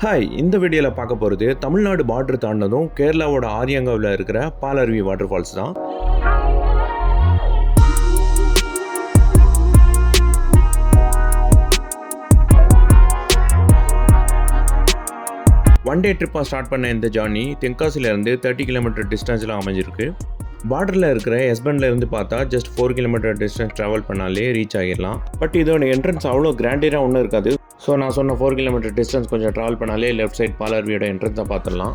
Hi, இந்த வீடியோவில் பார்க்க போகிறது தமிழ்நாடு பார்டர் தாண்டதும் கேரளாவோட ஆரியங்காவில் இருக்கிற பாலருவி வாட்டர் ஃபால்ஸ் தான். ஒன் டே ட்ரிப்பாக ஸ்டார்ட் பண்ண இந்த ஜர்னி தென்காசிலேருந்து 30 கிலோமீட்டர் டிஸ்டன்ஸில் அமைஞ்சிருக்கு. பார்டரில் இருக்கிற எஸ்பெண்ட்லேருந்து பார்த்தா ஜஸ்ட் 4 கிலோமீட்டர் டிஸ்டன்ஸ் ட்ராவல் பண்ணாலே ரீச் ஆகிடலாம். பட் இதோட என்ட்ரன்ஸ் அவ்வளோ கிராண்டியராக ஒன்றும் இருக்காது. ஸோ நான் சொன்ன 4 கிலோமீட்டர் டிஸ்டன்ஸ் கொஞ்சம் ட்ராவல் பண்ணாலே லெஃப்ட் சைட் பாலருவியோட என்ட்ரன்ஸை பார்த்துடலாம்.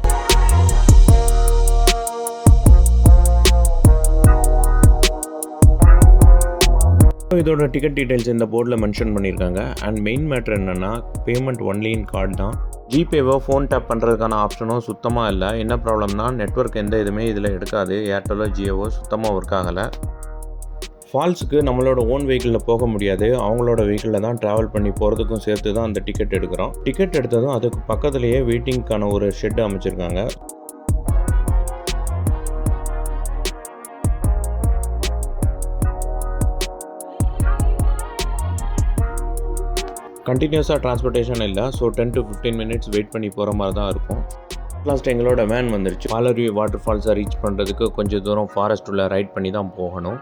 இதோட டிக்கெட் டீட்டெயில்ஸ் இந்த போர்டில் மென்ஷன் பண்ணியிருக்காங்க. அண்ட் மெயின் மேட்ரு என்னென்னா பேமெண்ட் ஒன்லி இன் கார்டு தான். ஜிபேவோ ஃபோன் டேப் பண்ணுறதுக்கான ஆப்ஷனும் சுத்தமாக இல்லை. என்ன ப்ராப்ளம்னா நெட்வொர்க் எந்த இதுவுமே இதில் எடுக்காது. ஏர்டெல்லோ ஜியோவோ சுத்தமாக ஒர்க் ஆகலை. ஃபால்ஸுக்கு நம்மளோட ஓன் வெஹிக்கிளில் போக முடியாது. அவங்களோட வெஹிக்கிளில் தான் ட்ராவல் பண்ணி போகிறதுக்கும் சேர்த்து தான் அந்த டிக்கெட் எடுக்கிறோம். டிக்கெட் எடுத்ததும் அதுக்கு பக்கத்துலேயே வெயிட்டிங்க்கான ஒரு ஷெட்டு அமைச்சிருக்காங்க. கண்டினியூஸாக டிரான்ஸ்போர்ட்டேஷன் இல்லை. ஸோ 10 to 15 மினிட்ஸ் வெயிட் பண்ணி போகிற மாதிரி தான் இருக்கும். லாஸ்ட் எங்களோட வேன் வந்துருச்சு. பாலருவி வாட்டர் ஃபால்ஸை ரீச் பண்ணுறதுக்கு கொஞ்சம் தூரம் ஃபாரஸ்ட் உள்ள ரைட் பண்ணி தான் போகணும்.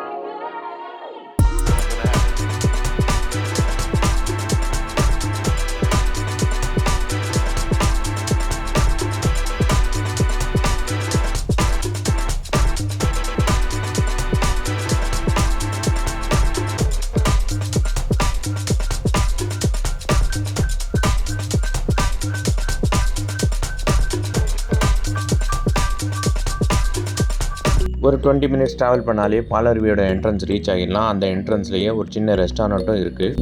ஒரு 20 மினிட்ஸ் ட்ராவல் பண்ணாலே பாலருவியோட என்ட்ரன்ஸ் ரீச் ஆகிடலாம். அந்த என்ட்ரன்ஸ்லேயே ஒரு சின்ன ரெஸ்டாரண்ட்டும் இருக்குது.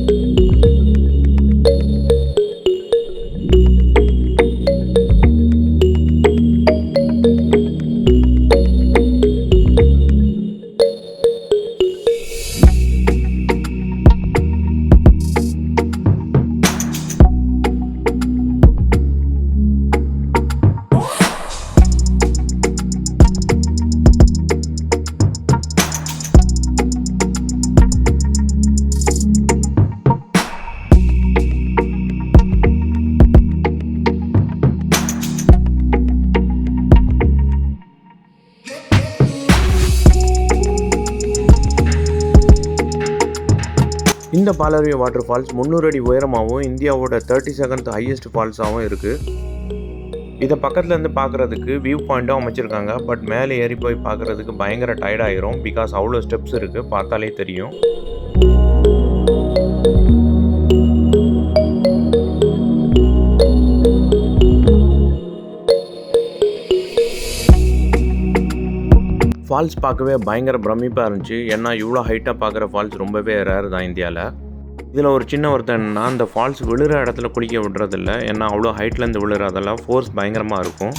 இந்த பாலருவி வாட்டர் ஃபால்ஸ் 300 அடி உயரமாகவும் இந்தியாவோட 32nd ஹையஸ்ட் ஃபால்ஸாகவும் இருக்குது. இதை பக்கத்துலேருந்து பார்க்குறதுக்கு வியூ பாயிண்ட்டும் அமைச்சிருக்காங்க. பட் மேலே ஏறி போய் பார்க்குறதுக்கு பயங்கர டயர்டாயிரும். பிகாஸ் அவ்வளோ ஸ்டெப்ஸ் இருக்குது, பார்த்தாலே தெரியும். ஃபால்ஸ் பார்க்கவே பயங்கர பிரமிப்பாக இருந்துச்சு. ஏன்னா இவ்வளோ ஹைட்டாக பார்க்குற ஃபால்ஸ் ரொம்பவே ரேர் தான் இந்தியாவில். இதில் ஒரு சின்ன ஒருத்தன் என்னன்னா, அந்த ஃபால்ஸ் விழுற இடத்துல குளிக்க விடுறதில்ல. ஏன்னா அவ்வளோ ஹைட்லேருந்து விழுறதெல்லாம் ஃபோர்ஸ் பயங்கரமாக இருக்கும்.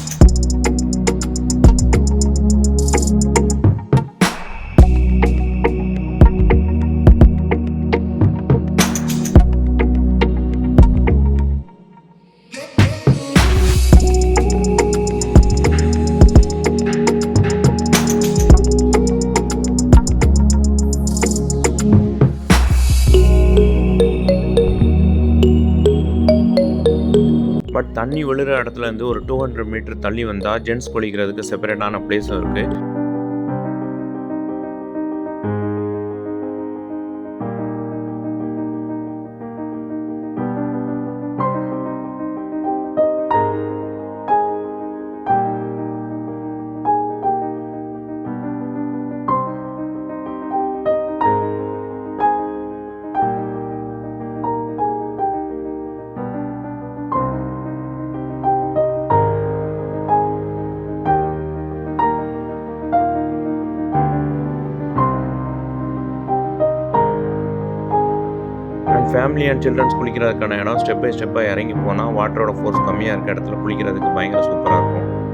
பட் தண்ணி விழுற இடத்துலேருந்து ஒரு 200 மீட்டர் தள்ளி வந்தால் ஜென்ட்ஸ் குளிக்கிறதுக்கு செப்பரேட்டான பிளேஸும் இருக்குது. ஃபேமிலி அண்ட் சில்ட்ரன்ஸ் குளிக்கிறதுக்கான இடம். ஸ்டெப் பை ஸ்டெப்பாக இறங்கி போனால் வாட்டரோட ஃபோர்ஸ் கம்மியாக இருக்க இடத்துல குளிக்கிறதுக்கு பயங்கர சூப்பராக இருக்கும்.